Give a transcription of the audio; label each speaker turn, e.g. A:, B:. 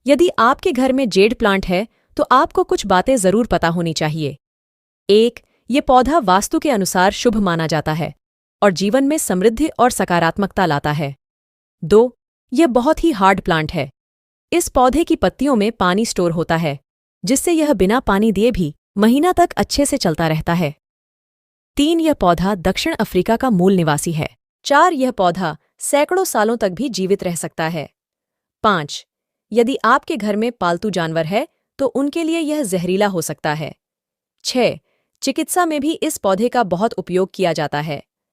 A: यदि आपके घर में जेड प्लांट है तो आपको कुछ बातें जरूर पता होनी चाहिए। 1. ये पौधा वास्तु के अनुसार शुभ माना जाता है और जीवन में समृद्धि और सकारात्मकता लाता है। 2. यह बहुत ही हार्ड प्लांट है। इस पौधे की पत्तियों में पानी स्टोर होता है, जिससे यह बिना पानी दिए भी महीना तक अच्छे से चलता रहता है। 3. यह पौधा दक्षिण अफ्रीका का मूल निवासी है। 4. यह पौधा सैकड़ों सालों तक भी जीवित रह सकता है। 5. यदि आपके घर में पालतू जानवर है तो उनके लिए यह जहरीला हो सकता है। 6. चिकित्सा में भी इस पौधे का बहुत उपयोग किया जाता है।